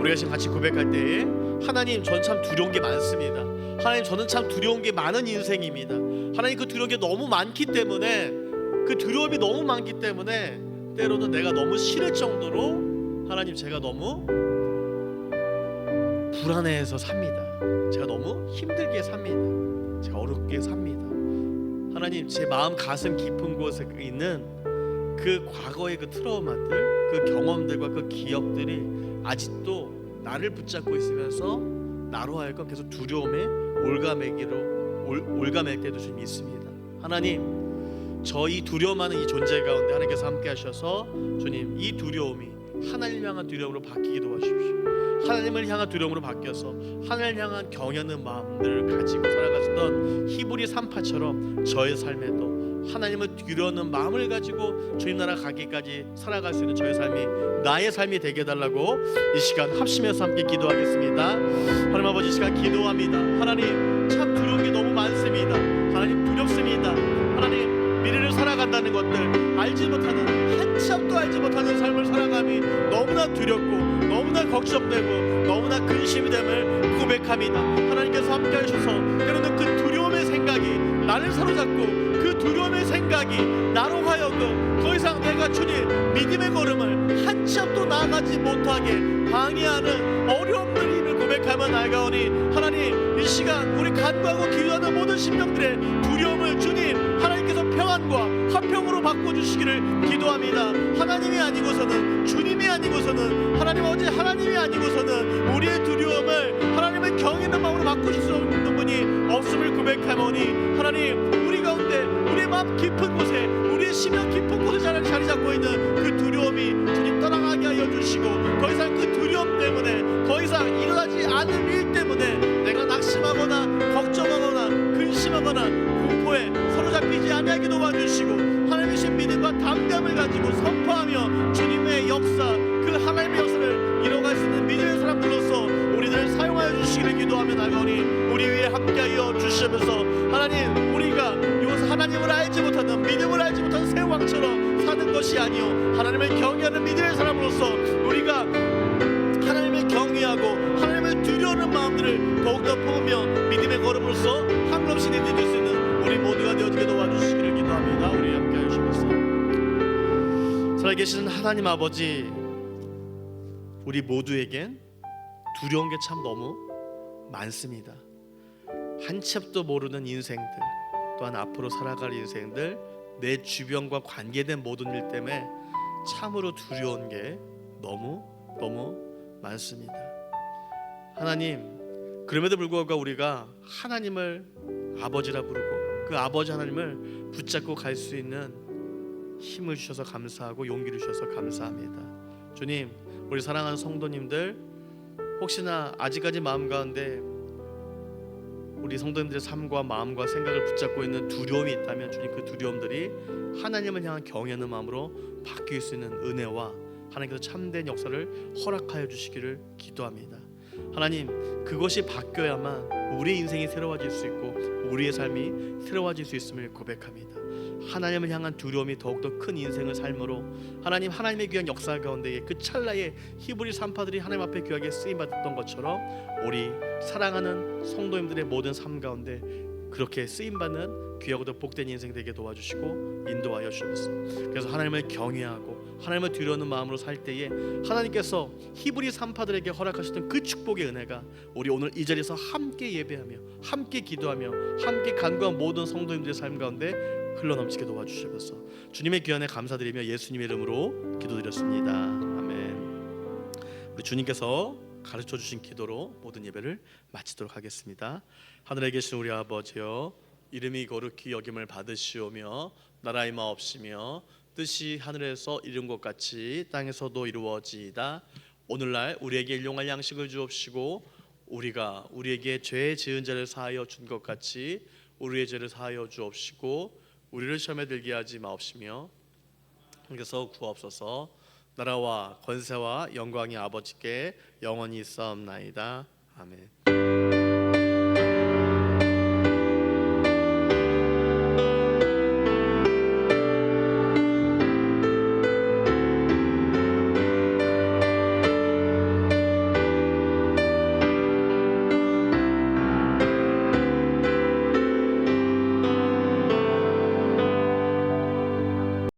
우리가 지금 같이 고백할 때에 하나님, 저는 참 두려운 게 많습니다. 하나님, 저는 참 두려운 게 많은 인생입니다. 하나님, 그 두려운 게 너무 많기 때문에, 그 두려움이 너무 많기 때문에 때로는 내가 너무 싫을 정도로 하나님, 제가 너무 불안해해서 삽니다. 제가 너무 힘들게 삽니다. 제가 어렵게 삽니다. 하나님, 제 마음 가슴 깊은 곳에 있는 그 과거의 그 트라우마들, 그 경험들과 그 기억들이 아직도 나를 붙잡고 있으면서 나로 하여금 계속 두려움에 올가맬 때도 좀 있습니다. 하나님, 저 이 두려움하는 이 존재 가운데 하나님께서 함께 하셔서 주님, 이 두려움이 하나님을 향한 두려움으로 바뀌게 도와주십시오. 하나님을 향한 두려움으로 바뀌어서 하나님을 향한 경외하는 마음들을 가지고 살아갔던 히브리 3파처럼 저의 삶에도 하나님을 두려워하는 마음을 가지고 주님 나라 가기까지 살아갈 수 있는 저의 삶이, 나의 삶이 되게 해달라고 이 시간 합심해서 함께 기도하겠습니다. 하나님 아버지, 이 시간 기도합니다. 하나님, 참 두려운 게 너무 많습니다. 하나님, 두렵습니다. 하나님, 미래를 살아간다는 것들, 알지 못하는, 한참도 알지 못하는 삶을 살아감이 너무나 두렵고 너무나 걱정되고 너무나 근심이 됨을 고백합니다. 하나님께서 함께 하셔서 때로는 그 두려움의 생각이 나를 사로잡고, 그 두려움의 생각이 나로 하여금 더 이상 내가 주님 믿음의 걸음을 한참도 나아가지 못하게 방해하는 어려움들을 고백하며 나아가오니, 하나님, 이 시간 우리 간구하고 기도하는 모든 심령들의 두려움을 주님 하나님께서 평안과 화평으로 바꿔주시기를 기도합니다. 하나님이 아니고서는, 주님이 아니고서는, 하나님 아버지, 하나님이 아니고서는 우리의 두려움을 하나님의 경외하는 마음으로 바꾸실 수 없는 분이 없음을 고백하오니, 하나님, 우리 가운데 우리의 마음 깊은 곳에, 우리의 심령 깊은 곳에 자리 잡고 있는 그 두려움이 주님 떠나가게 하여 주시고, 더 이상 그 두려움 때문에, 더 이상 일어나지 않을 일 때문에 내가 낙심하거나 걱정하거나 근심하거나 공포에 사로잡히지 아니하게 도와주시고, 하나님이신 믿음과 담대함을 가지고 선포하며 주님의 역사, 그 하나님의 역사를 이뤄갈 수 있는 믿음의 사람들로서 우리들을 사용하여 주시기를 기도하며 나가오니, 우리 위에 함께하여 주시면서 하나님, 우리가 이곳 하나님을 알지 못하는, 믿음을 알지 못하는 새 왕처럼 사는 것이 아니요, 하나님을 경외하는 믿음의 사람으로서 우리가 하나님을 경외하고 하나님을 두려워하는 마음들을 더욱더 품으며 믿음의 걸음으로써 한없이 내딛을 수 있는 우리 모두가 되어지게 도와주시기를 기도합니다. 우리 함께 해주시면서, 살아계시는 하나님 아버지, 우리 모두에겐 두려운 게 참 너무 많습니다. 한참도 모르는 인생들, 또한 앞으로 살아갈 인생들, 내 주변과 관계된 모든 일 때문에 참으로 두려운 게 너무 많습니다. 하나님, 그럼에도 불구하고 우리가 하나님을 아버지라 부르고 그 아버지 하나님을 붙잡고 갈 수 있는 힘을 주셔서 감사하고 용기를 주셔서 감사합니다. 주님, 우리 사랑하는 성도님들, 혹시나 아직까지 마음 가운데 우리 성도님들의 삶과 마음과 생각을 붙잡고 있는 두려움이 있다면, 주님, 그 두려움들이 하나님을 향한 경외하는 마음으로 바뀔 수 있는 은혜와 하나님께서 참된 역사를 허락하여 주시기를 기도합니다. 하나님, 그것이 바뀌어야만 우리의 인생이 새로워질 수 있고 우리의 삶이 새로워질 수 있음을 고백합니다. 하나님을 향한 두려움이 더욱더 큰 인생을 삶으로 하나님, 하나님의 귀한 역사 가운데에 그 찰나에 히브리 3파들이 하나님 앞에 귀하게 쓰임받았던 것처럼 우리 사랑하는 성도님들의 모든 삶 가운데 그렇게 쓰임받는 귀하고도 복된 인생 되게 도와주시고 인도하여 주옵소서. 그래서 하나님을 경외하고 하나님을 두려워하는 마음으로 살 때에 하나님께서 히브리 3파들에게 허락하셨던 그 축복의 은혜가 우리 오늘 이 자리에서 함께 예배하며 함께 기도하며 함께 간구한 모든 성도님들의 삶 가운데 흘러넘치게 도와주셔서 주님의 귀한 은혜 감사드리며 예수님의 이름으로 기도드렸습니다. 아멘. 우리 주님께서 가르쳐 주신 기도로 모든 예배를 마치도록 하겠습니다. 하늘에 계신 우리 아버지여, 이름이 거룩히 여김을 받으시오며 나라의 마옵시며 뜻이 하늘에서 이룬 것 같이 땅에서도 이루어지이다. 오늘날 우리에게 일용할 양식을 주옵시고 우리가 우리에게 죄 지은 자를 사하여 준 것 같이 우리의 죄를 사하여 주옵시고 우리를 시험에 들게 하지 마옵시며 하나님께서 구하옵소서. 나라와 권세와 영광이 아버지께 영원히 있사옵나이다. 아멘.